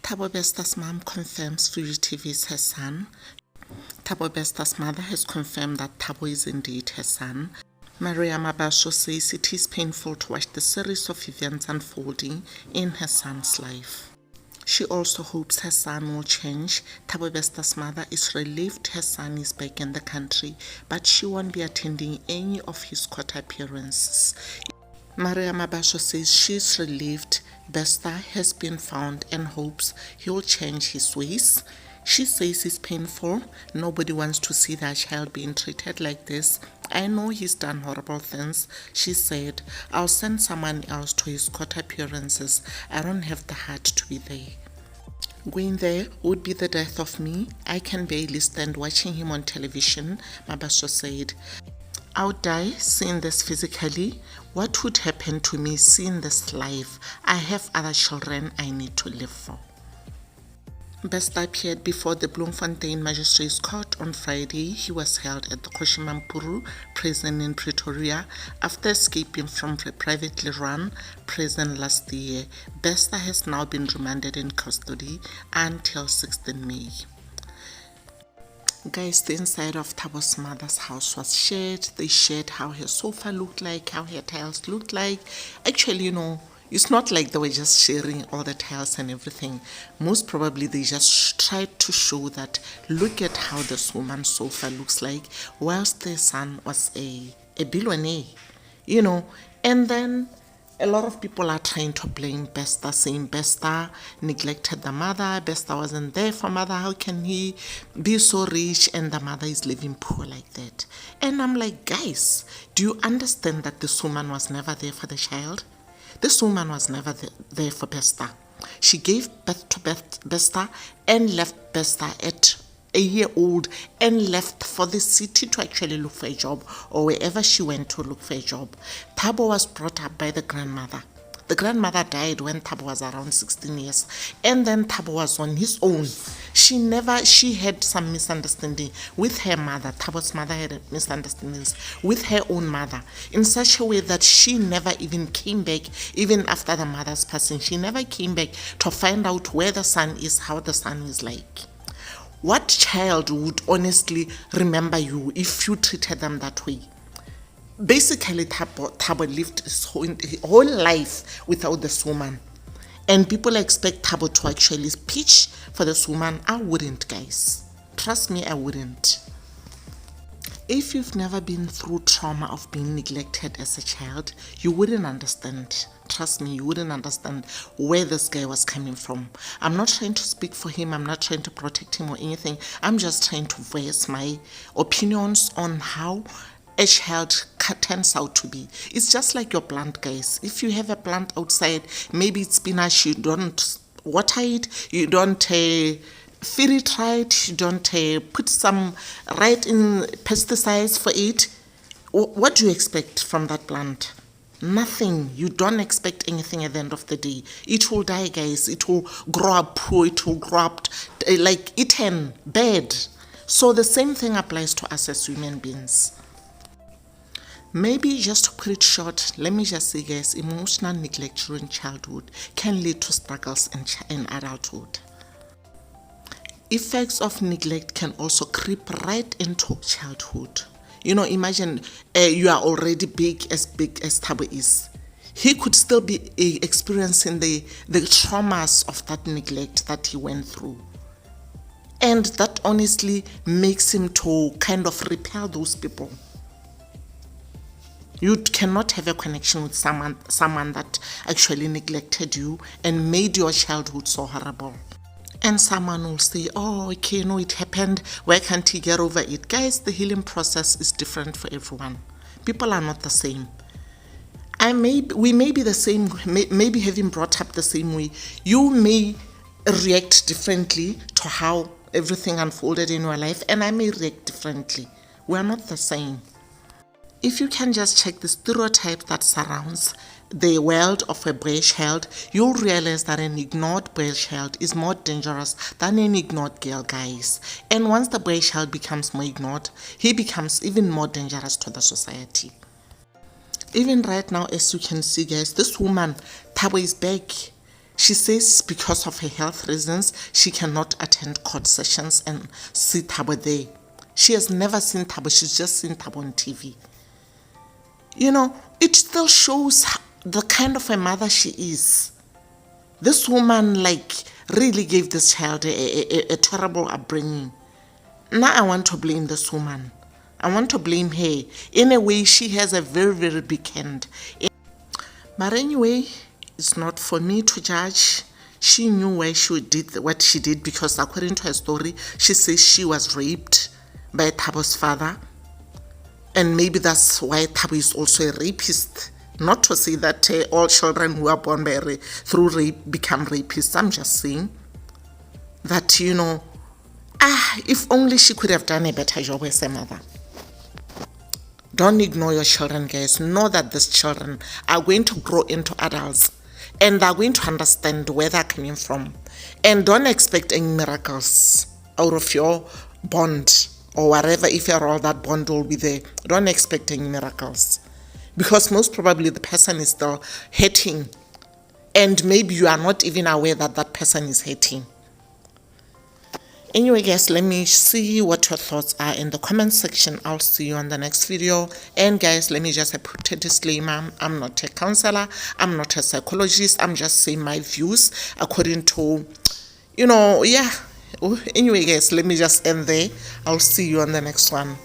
Thabo Bester's mom confirms Fugitive is her son. Thabo Bester's mother has confirmed that Thabo is indeed her son. Maria Mabasho says it is painful to watch the series of events unfolding in her son's life. She also hopes her son will change. Thabo Bester's mother is relieved her son is back in the country, but she won't be attending any of his court appearances. Maria Mabasho says she's relieved Bester has been found and hopes he'll change his ways. She says it's painful. Nobody wants to see their child being treated like this. I know he's done horrible things. She said, I'll send someone else to his court appearances. I don't have the heart to be there. Going there would be the death of me. I can barely stand watching him on television, Mabasho said. I would die seeing this physically. What would happen to me seeing this live? I have other children I need to live for. Bester appeared before the Bloemfontein Magistrates Court on Friday. He was held at the Koshimampuru prison in Pretoria after escaping from a privately run prison last year. Bester has now been remanded in custody until 16 May. Guys, the inside of Thabo's mother's house was shared. They shared how her sofa looked like, how her tiles looked like. Actually, it's not like they were just sharing all the tiles and everything. Most probably they just tried to show that, look at how this woman's sofa looks like, whilst their son was a billionaire, And then a lot of people are trying to blame Bester, saying Bester neglected the mother. Bester wasn't there for mother. How can he be so rich and the mother is living poor like that? And I'm like, guys, do you understand that this woman was never there for the child? This woman was never there for Bester. She gave birth to Bester and left Bester at a year old and left for the city to actually look for a job, or wherever she went to look for a job. Thabo was brought up by the grandmother. The grandmother died when Thabo was around 16 years, and then Thabo was on his own. She had some misunderstanding with her mother. Thabo's mother had misunderstandings with her own mother in such a way that she never even came back, even after the mother's passing. She never came back to find out where the son is, how the son is like. What child would honestly remember you if you treated them that way? Basically, Thabo lived his whole life without this woman. And people expect Thabo to actually pitch for this woman. I wouldn't, guys. Trust me, I wouldn't. If you've never been through trauma of being neglected as a child, you wouldn't understand. Trust me, you wouldn't understand where this guy was coming from. I'm not trying to speak for him. I'm not trying to protect him or anything. I'm just trying to voice my opinions on how a child turns out to be. It's just like your plant, guys. If you have a plant outside, maybe it's spinach, you don't water it, you don't feed it right, you don't put some right in pesticides for it. What do you expect from that plant? Nothing. You don't expect anything at the end of the day. It will die, guys. It will grow up poor. It will grow up like eaten, bad. So the same thing applies to us as human beings. Maybe just to put it short, let me just say, guys, emotional neglect during childhood can lead to struggles in adulthood. Effects of neglect can also creep right into childhood. Imagine you are already big as Thabo is. He could still be experiencing the traumas of that neglect that he went through. And that honestly makes him to kind of repel those people. You cannot have a connection with someone that actually neglected you and made your childhood so horrible. And someone will say, oh, okay, no, it happened. Why can't he get over it? Guys, the healing process is different for everyone. People are not the same. We may be the same, maybe having brought up the same way. You may react differently to how everything unfolded in your life, and I may react differently. We are not the same. If you can just check the stereotype that surrounds the world of a boy child, you'll realize that an ignored boy child is more dangerous than an ignored girl, guys. And once the boy child becomes more ignored, he becomes even more dangerous to the society. Even right now, as you can see, guys, this woman, Thabo, is back. She says because of her health reasons, she cannot attend court sessions and see Thabo there. She has never seen Thabo, she's just seen Thabo on TV. It still shows the kind of a mother she is. This woman, really gave this child a terrible upbringing. Now I want to blame this woman. I want to blame her. In a way, she has a very, very big hand. But anyway, it's not for me to judge. She knew why she did what she did because according to her story, she says she was raped by Thabo's father. And maybe that's why Thabo is also a rapist. Not to say that all children who are born through rape become rapists. I'm just saying that, if only she could have done a better job as a mother. Don't ignore your children, guys. Know that these children are going to grow into adults and they're going to understand where they're coming from. And don't expect any miracles out of your bond or whatever. If you're all, that bond will be there. Don't expect any miracles because most probably the person is still hurting and maybe you are not even aware that that person is hurting. Anyway, guys, let me see what your thoughts are in the comment section. I'll see you on the next video. And guys, let me just put a disclaimer. I'm not a counselor. I'm not a psychologist. I'm just saying my views according to, yeah. Anyway, guys, let me just end there. I'll see you on the next one.